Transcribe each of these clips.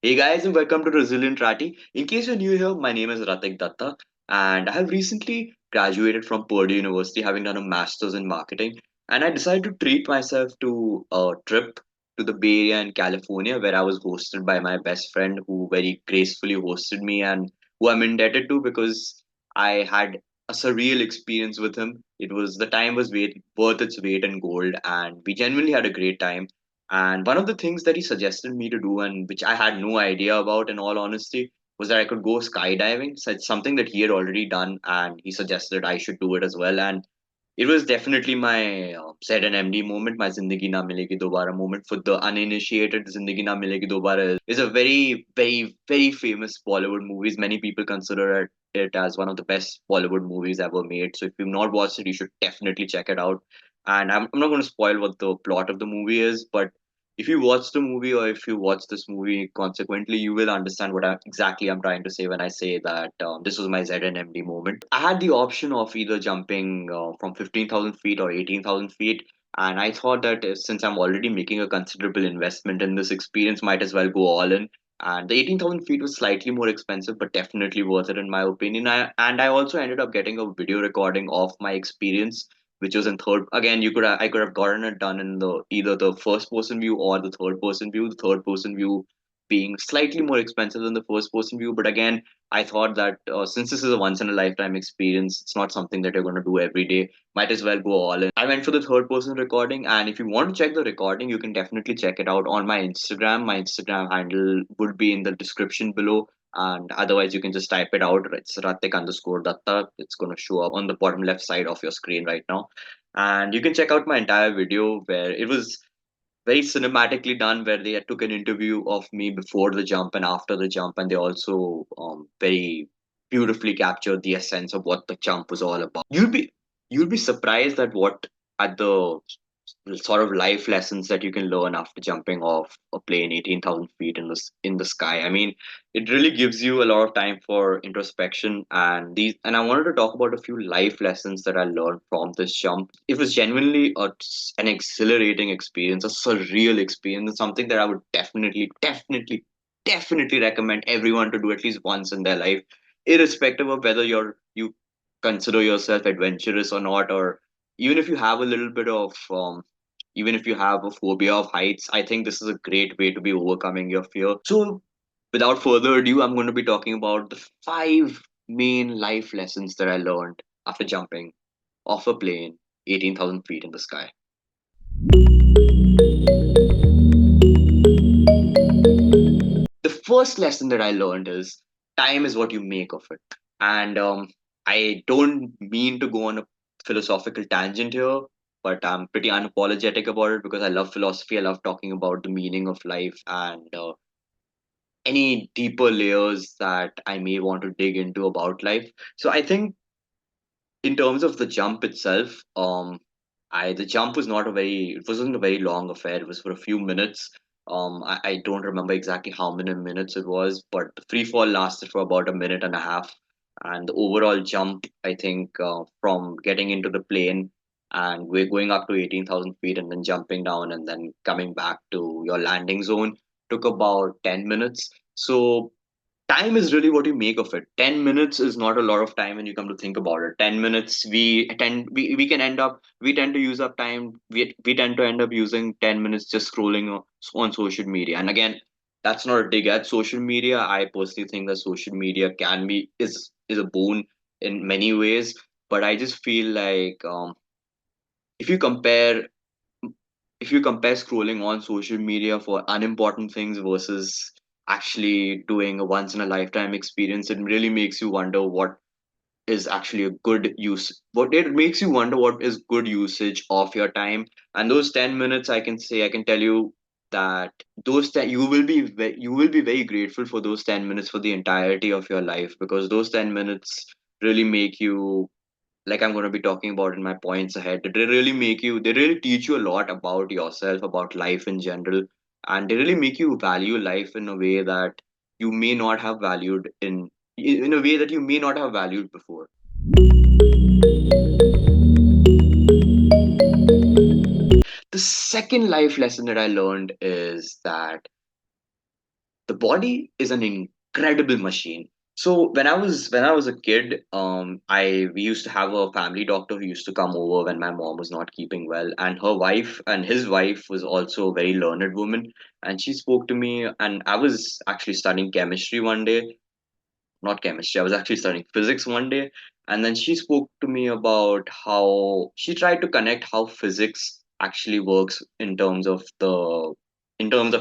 Hey guys, and welcome to Resilient Rati. In case you're new here, my name is Ratik Datta, and I have recently graduated from Purdue University, having done a master's in marketing. And I decided to treat myself to a trip to the Bay Area in California, where I was hosted by my best friend, who very gracefully hosted me, and who I'm indebted to because I had a surreal experience with him. It was the time was worth its weight in gold, and we genuinely had a great time. And one of the things that he suggested me to do, and which I had no idea about, in all honesty, was that I could go skydiving. So it's something that he had already done, and he suggested I should do it as well. And it was definitely my ZNMD moment, my Zindagi Na Milegi Dobara moment. For the uninitiated, Zindagi Na Milegi Dobara is a very, very, very famous Bollywood movie. Many people consider it as one of the best Bollywood movies ever made. So if you've not watched it, you should definitely check it out. And I'm not going to spoil what the plot of the movie is, but if you watch the movie or if you watch this movie consequently, you will understand what exactly I'm trying to say when I say that this was my ZNMD moment. I had the option of either jumping from 15,000 feet or 18,000 feet. And I thought that since I'm already making a considerable investment in this experience, might as well go all in. And the 18,000 feet was slightly more expensive, but definitely worth it in my opinion. I also ended up getting a video recording of my experience, which was in third. Again, I could have gotten it done in the either the first person view or the third person view. The third person view being slightly more expensive than the first person view, but again, I thought that since this is a once in a lifetime experience, it's not something that you're going to do every day. Might as well go all in. I went for the third person recording, and if you want to check the recording, you can definitely check it out on my Instagram. My Instagram handle would be in the description below, and otherwise you can just type it out. It's Ratik_Datta. It's going to show up on the bottom left side of your screen right now, and you can check out my entire video where it was very cinematically done, where they took an interview of me before the jump and after the jump, and they also very beautifully captured the essence of what the jump was all about. You'll be surprised at what at the sort of life lessons that you can learn after jumping off a plane 18,000 feet in the sky. I mean, it really gives you a lot of time for introspection, and I wanted to talk about a few life lessons that I learned from this jump. It was genuinely an exhilarating experience, a surreal experience, and something that I would definitely recommend everyone to do at least once in their life, irrespective of whether you consider yourself adventurous or not, or even if you have a little bit of even if you have a phobia of heights. I think this is a great way to be overcoming your fear. So without further ado, I'm going to be talking about the five main life lessons that I learned after jumping off a plane 18,000 feet in the sky. The first lesson that I learned is time is what you make of it. And I don't mean to go on a philosophical tangent here, but I'm pretty unapologetic about it because I love philosophy. I love talking about the meaning of life and any deeper layers that I may want to dig into about life. So I think in terms of the jump itself, the jump was not a very it wasn't a very long affair. It was for a few minutes. I don't remember exactly how many minutes it was, but the free fall lasted for about a minute and a half. And the overall jump, I think, from getting into the plane and we're going up to 18,000 feet and then jumping down and then coming back to your landing zone took about 10 minutes. So time is really what you make of it. 10 minutes is not a lot of time when you come to think about it. 10 minutes we can end up we tend to use up time we tend to end up using 10 minutes just scrolling on social media. And again, that's not a dig at social media. I personally think that social media can be is a boon in many ways, but I just feel like if you compare if you compare scrolling on social media for unimportant things versus actually doing a once in a lifetime experience, it really makes you wonder what is actually a good use. What it makes you wonder what is good usage of your time. And those 10 minutes, I can tell you that you will be very grateful for those 10 minutes for the entirety of your life, because those 10 minutes really make you, like I'm going to be talking about in my points ahead, they really teach you a lot about yourself, about life in general, and they really make you value life in a way that you may not have valued in a way that you may not have valued before. The second life lesson that I learned is that the body is an incredible machine. So when I was a kid, I we used to have a family doctor who used to come over when my mom was not keeping well, and her wife and his wife was also a very learned woman, and she spoke to me, and I was actually studying chemistry one day, not chemistry. I was actually studying physics one day, and then she spoke to me about how she tried to connect how physics actually works in terms of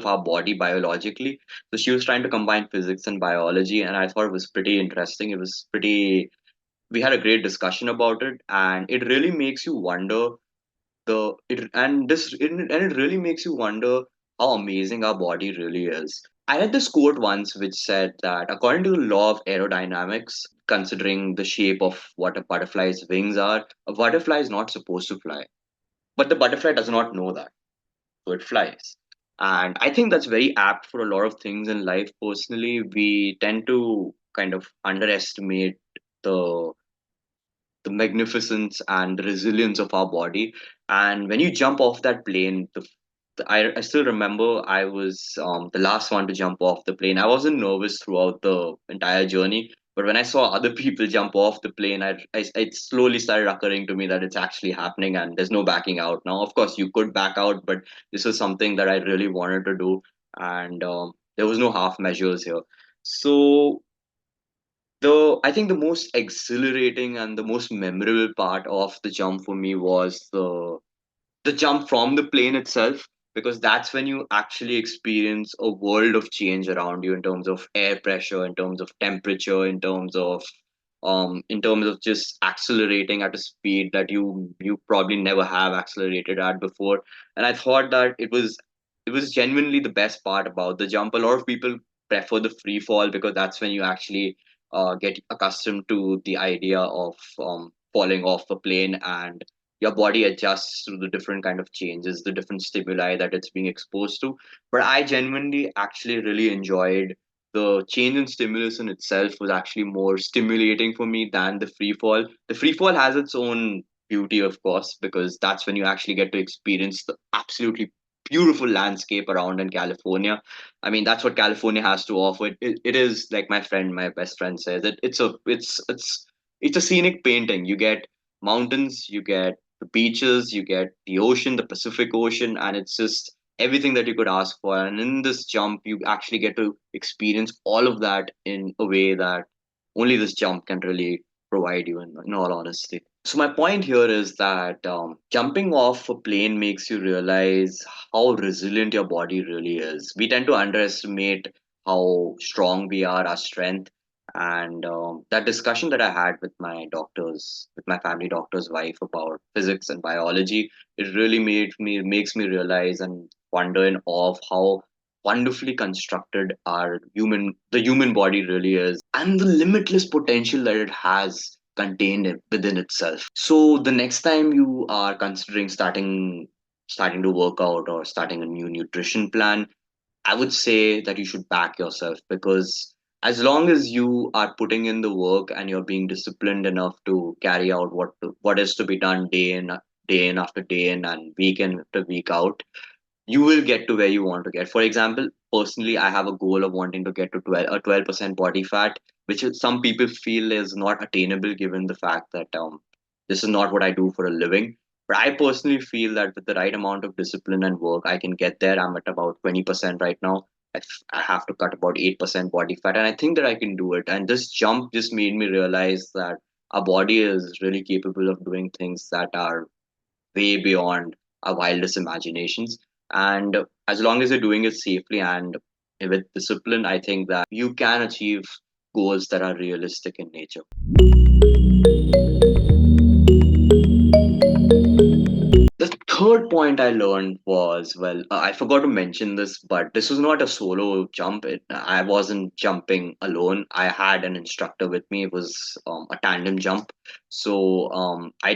our body biologically. So she was trying to combine physics and biology, and I thought it was pretty interesting. It was pretty. We had a great discussion about it, and it really makes you wonder the it and this it, and it really makes you wonder how amazing our body really is. I read this quote once which said that according to the law of aerodynamics, considering the shape of what a butterfly's wings are, a butterfly is not supposed to fly. But the butterfly does not know that, so it flies. And I think that's very apt for a lot of things in life. Personally, we tend to kind of underestimate the the magnificence and the resilience of our body. And when you jump off that plane, I still remember I was the last one to jump off the plane. I wasn't nervous throughout the entire journey, but when I saw other people jump off the plane, it slowly started occurring to me that it's actually happening and there's no backing out. Now, of course, you could back out, but this was something that I really wanted to do, and there was no half measures here. So I think the most exhilarating and the most memorable part of the jump for me was the jump from the plane itself, because that's when you actually experience a world of change around you in terms of air pressure, in terms of temperature, in terms of just accelerating at a speed that you probably never have accelerated at before. And I thought that it was genuinely the best part about the jump. A lot of people prefer the free fall because that's when you actually get accustomed to the idea of falling off a plane, and your body adjusts to the different kind of changes, the different stimuli that it's being exposed to. But I genuinely actually really enjoyed the change in stimulus in itself was actually more stimulating for me than the free fall. The free fall has its own beauty, of course, because that's when you actually get to experience the absolutely beautiful landscape around in California. I mean, that's what California has to offer. It is like my best friend says, it's a scenic painting. You get mountains, you get the beaches, you get the ocean, the Pacific Ocean, and it's just everything that you could ask for. And in this jump, you actually get to experience all of that in a way that only this jump can really provide you, in all honesty. So, my point here is that jumping off a plane makes you realize how resilient your body really is. We tend to underestimate how strong we are, our strength. And that discussion that I had with my family doctor's wife about physics and biology, it really makes me realize and wonder in awe of how wonderfully constructed the human body really is, and the limitless potential that it has contained within itself. So the next time you are considering starting to work out or starting a new nutrition plan, I would say that you should back yourself, because as long as you are putting in the work and you're being disciplined enough to carry out what is to be done day in after day in and week in after week out, you will get to where you want to get. For example, personally, I have a goal of wanting to get to 12% body fat, which some people feel is not attainable given the fact that this is not what I do for a living. But I personally feel that with the right amount of discipline and work, I can get there. I'm at about 20% right now. I have to cut about 8% body fat, and I think that I can do it. And this jump just made me realize that our body is really capable of doing things that are way beyond our wildest imaginations. And as long as you're doing it safely and with discipline, I think that you can achieve goals that are realistic in nature. The third point I learned was, well, I forgot to mention this, but this was not a solo jump. I wasn't jumping alone. I had an instructor with me. It was a tandem jump. So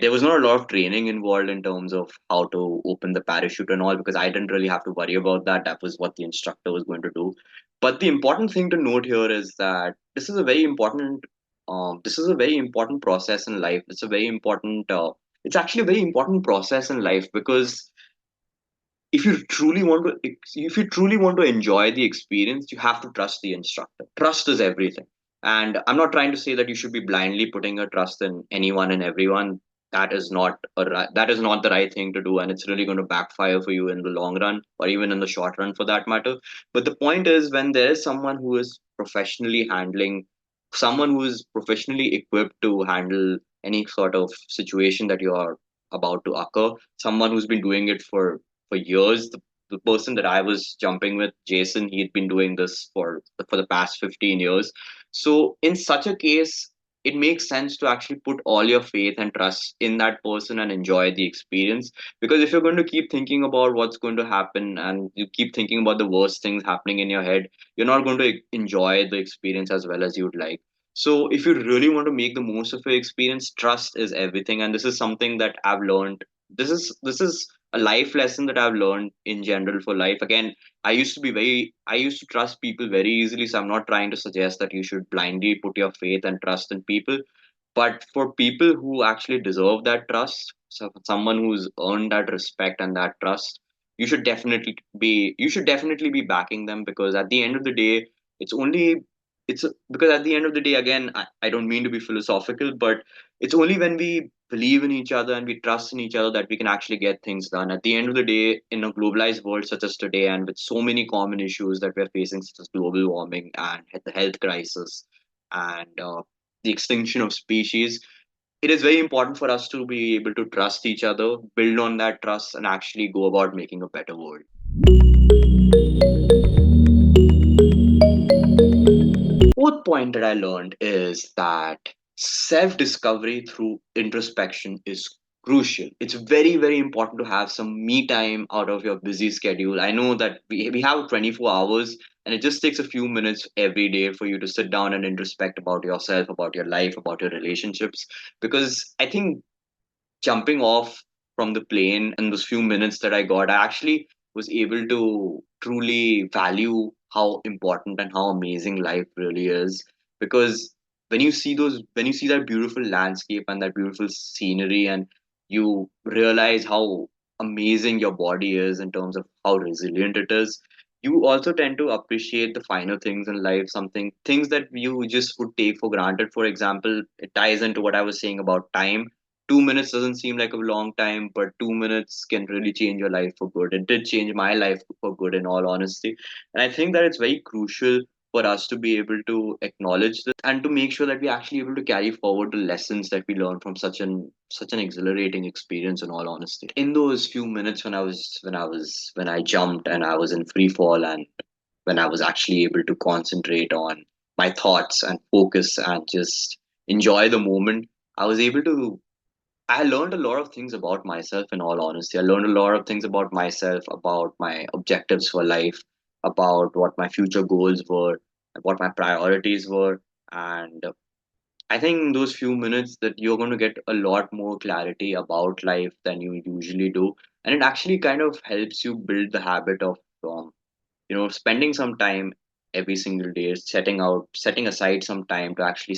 there was not a lot of training involved in terms of how to open the parachute and all, because I didn't really have to worry about that. That was what the instructor was going to do. But the important thing to note here is that this is a very important process in life. It's actually a very important process in life, because if you truly want to enjoy the experience, you have to trust the instructor. Trust is everything. And I'm not trying to say that you should be blindly putting your trust in anyone and everyone. That is not the right thing to do, and it's really going to backfire for you in the long run, or even in the short run for that matter. But the point is, when there is someone who is professionally equipped to handle any sort of situation that you are about to occur, someone who's been doing it for years. The person that I was jumping with, Jason, he had been doing this for the past 15 years. So in such a case, it makes sense to actually put all your faith and trust in that person and enjoy the experience. Because if you're going to keep thinking about what's going to happen and you keep thinking about the worst things happening in your head, you're not going to enjoy the experience as well as you'd like. So if you really want to make the most of your experience, trust is everything. And this is something that I've learned. This is a life lesson that I've learned in general for life. Again, I used to trust people very easily. So I'm not trying to suggest that you should blindly put your faith and trust in people. But for people who actually deserve that trust, so for someone who's earned that respect and that trust, you should definitely be backing them, because at the end of the day, it's only because at the end of the day, again, I don't mean to be philosophical, but it's only when we believe in each other and we trust in each other that we can actually get things done. At the end of the day, in a globalized world such as today, and with so many common issues that we're facing, such as global warming and the health crisis and the extinction of species, it is very important for us to be able to trust each other, build on that trust, and actually go about making a better world. Fourth point that I learned is that self discovery through introspection is crucial. It's very, very important to have some me time out of your busy schedule. I know that we have 24 hours, and it just takes a few minutes every day for you to sit down and introspect about yourself, about your life, about your relationships. Because I think jumping off from the plane in those few minutes that I got, I actually was able to truly value how important and how amazing life really is. Because when you see that beautiful landscape and that beautiful scenery, and you realize how amazing your body is in terms of how resilient it is, you also tend to appreciate the finer things in life, something things that you just would take for granted. For example, it ties into what I was saying about time. 2 minutes doesn't seem like a long time, but 2 minutes can really change your life for good. It did change my life for good, in all honesty. And I think that it's very crucial for us to be able to acknowledge this and to make sure that we're actually able to carry forward the lessons that we learned from such an exhilarating experience, in all honesty. In those few minutes when I jumped and I was in free fall, and when I was actually able to concentrate on my thoughts and focus and just enjoy the moment, I was able to I learned a lot of things about myself, in all honesty. I learned a lot of things about myself, about my objectives for life, about what my future goals were, what my priorities were. And I think in those few minutes that you're going to get a lot more clarity about life than you usually do. And it actually kind of helps you build the habit of spending some time every single day, setting aside some time to actually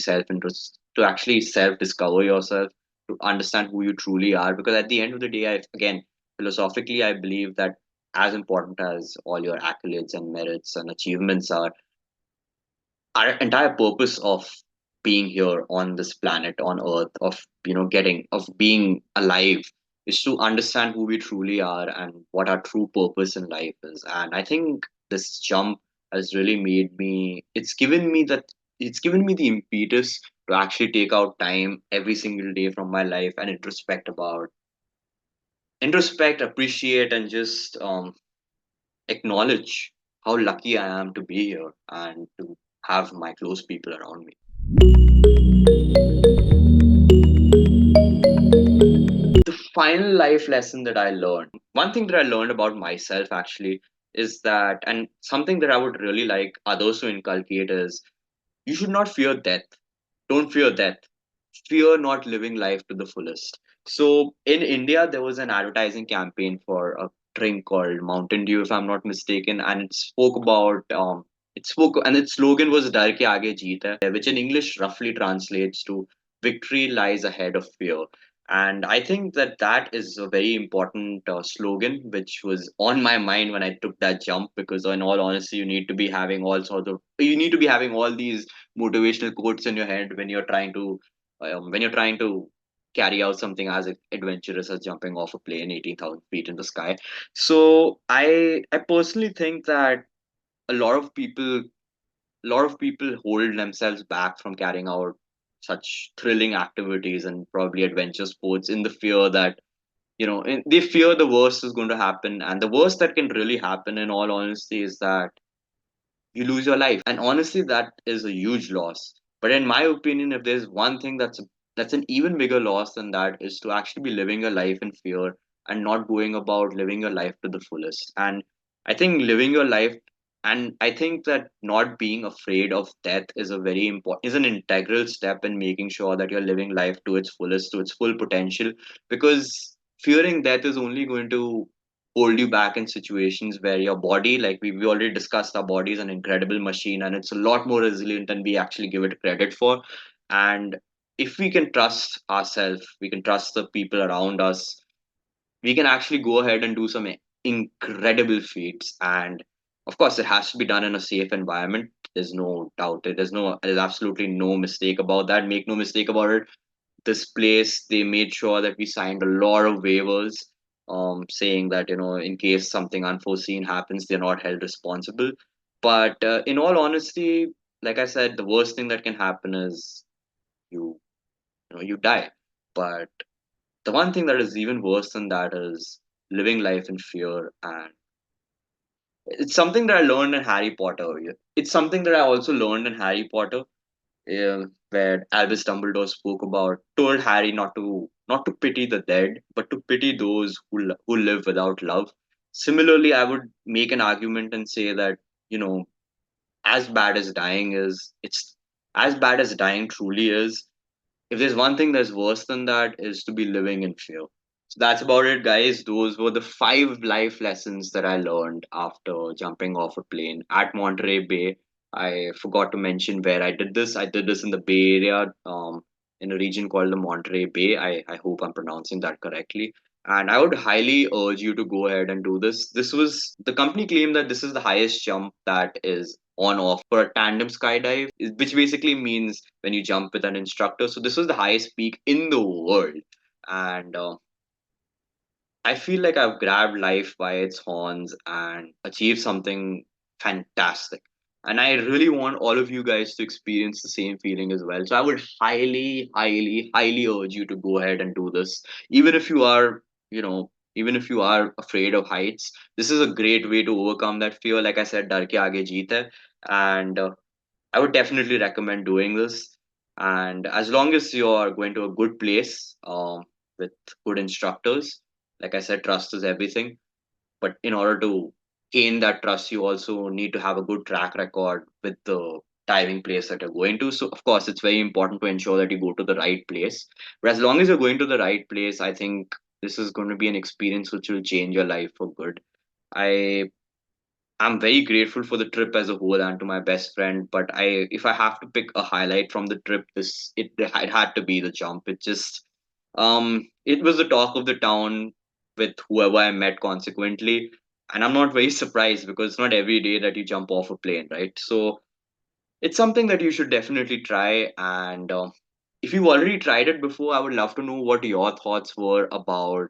self discover yourself, to understand who you truly are. Because at the end of the day, again, philosophically, I believe that as important as all your accolades and merits and achievements are, our entire purpose of being here on this planet on earth, of being alive, is to understand who we truly are and what our true purpose in life is. And I think this jump has really made me it's given me the impetus to actually take out time every single day from my life and appreciate, and just acknowledge how lucky I am to be here and to have my close people around me. The final life lesson that I learned, one thing that I learned about myself actually, is that, and something that I would really like others to inculcate, is you should not fear death. Don't fear death. Fear not living life to the fullest. So in India, there was an advertising campaign for a drink called Mountain Dew, if I'm not mistaken, and it spoke, and its slogan was "Dar ke aage jeet hai," which in English roughly translates to "Victory lies ahead of fear." And I think that that is a very important slogan, which was on my mind when I took that jump. Because, in all honesty, you need to be having all these motivational quotes in your head when you're trying to carry out something as adventurous as jumping off a plane 18,000 feet in the sky. So I personally think that a lot of people a lot of people hold themselves back from carrying out such thrilling activities and probably adventure sports in the fear that they fear the worst is going to happen, and the worst that can really happen in all honesty is that you lose your life. And honestly, that is a huge loss. But in my opinion, if there's one thing that's an even bigger loss than that, is to actually be living your life in fear and not going about living your life to the fullest. And I think living your life and I think that not being afraid of death is a very important is an integral step in making sure that you're living life to its fullest, to its full potential. Because fearing death is only going to hold you back in situations where your body, like we already discussed, our body is an incredible machine and it's a lot more resilient than we actually give it credit for. And if we can trust ourselves, we can trust the people around us, we can actually go ahead and do some incredible feats. And of course, it has to be done in a safe environment. There's no doubt. There's absolutely no mistake about that. Make no mistake about it, this place, they made sure that we signed a lot of waivers, saying that in case something unforeseen happens, they're not held responsible. But in all honesty, like I said, the worst thing that can happen is you you die. But the one thing that is even worse than that is living life in fear. And it's something that I learned in Harry Potter. It's something that I also learned in Harry Potter, where Albus Dumbledore told Harry not to pity the dead, but to pity those who live without love. Similarly, I would make an argument and say that you know, as bad as dying is, it's as bad as dying truly is. If there's one thing that's worse than that, is to be living in fear. So that's about it, guys. Those were the 5 life lessons that I learned after jumping off a plane at Monterey Bay. I forgot to mention where I did this. I did this in the Bay Area, in a region called the Monterey Bay. I hope I'm pronouncing that correctly. And I would highly urge you to go ahead and do this. The company claimed that this is the highest jump that is on off for a tandem skydive, which basically means when you jump with an instructor. So this was the highest peak in the world. And I feel like I've grabbed life by its horns and achieved something fantastic. And I really want all of you guys to experience the same feeling as well. So I would highly, highly, highly urge you to go ahead and do this. Even if you are, even if you are afraid of heights, this is a great way to overcome that fear. Like I said, dar ke aage jeet hai. And I would definitely recommend doing this. And as long as you're going to a good place, with good instructors, like I said, trust is everything. But in order to gain that trust, you also need to have a good track record with the diving place that you're going to. So, of course, it's very important to ensure that you go to the right place. But as long as you're going to the right place, I think this is going to be an experience which will change your life for good. I I'm very grateful for the trip as a whole and to my best friend. But if I have to pick a highlight from the trip, it had to be the jump. It was the talk of the town with whoever I met. Consequently, and I'm not very surprised because it's not every day that you jump off a plane, right? So it's something that you should definitely try. And if you've already tried it before, I would love to know what your thoughts were about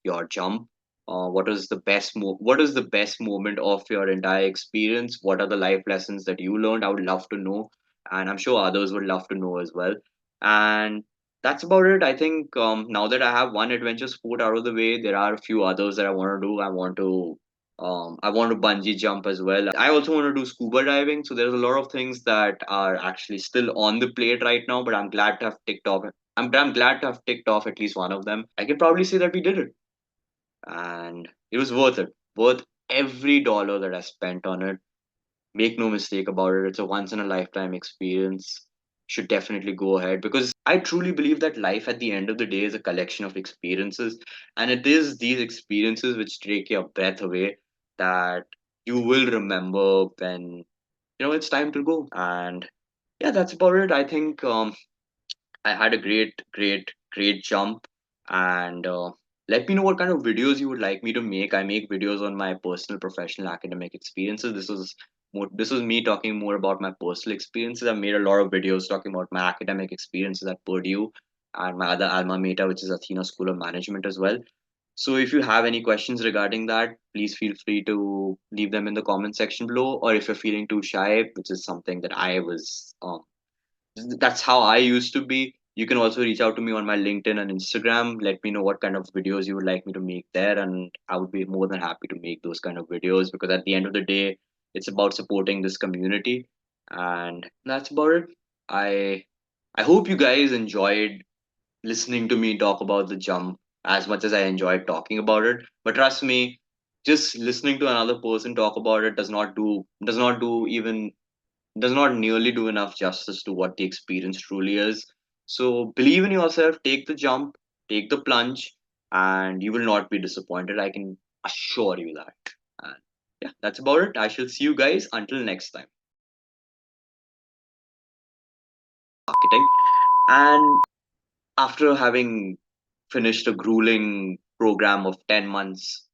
your jump. What is the best moment of your entire experience? What are the life lessons that you learned? I would love to know, and I'm sure others would love to know as well. And that's about it. I think now that I have one adventure sport out of the way, there are a few others that I want to do. I want to bungee jump as well. I also want to do scuba diving. So there's a lot of things that are actually still on the plate right now, but I'm glad to have ticked off. I'm glad to have ticked off at least one of them. I can probably say that we did it, and it was worth it. Worth every dollar that I spent on it. Make no mistake about it. It's a once in a lifetime experience. Should definitely go ahead, because I truly believe that life at the end of the day is a collection of experiences, and it is these experiences which take your breath away, that you will remember when it's time to go. And yeah, that's about it. I think I had a great, great, great jump. And let me know what kind of videos you would like me to make. I make videos on my personal, professional, academic experiences. This was me talking more about my personal experiences. I've made a lot of videos talking about my academic experiences at Purdue and my other alma mater, which is Athena School of Management as well. So if you have any questions regarding that, please feel free to leave them in the comment section below. Or if you're feeling too shy, which is something that that's how I used to be. You can also reach out to me on my LinkedIn and Instagram. Let me know what kind of videos you would like me to make there, and I would be more than happy to make those kind of videos because at the end of the day, it's about supporting this community, and that's about it. I I hope you guys enjoyed listening to me talk about the jump as much as I enjoyed talking about it. But trust me, just listening to another person talk about it does not nearly do enough justice to what the experience truly is. So believe in yourself, take the jump, take the plunge, and you will not be disappointed. I can assure you that. And yeah, that's about it. I shall see you guys until next time. Marketing. And after having finished a grueling program of 10 months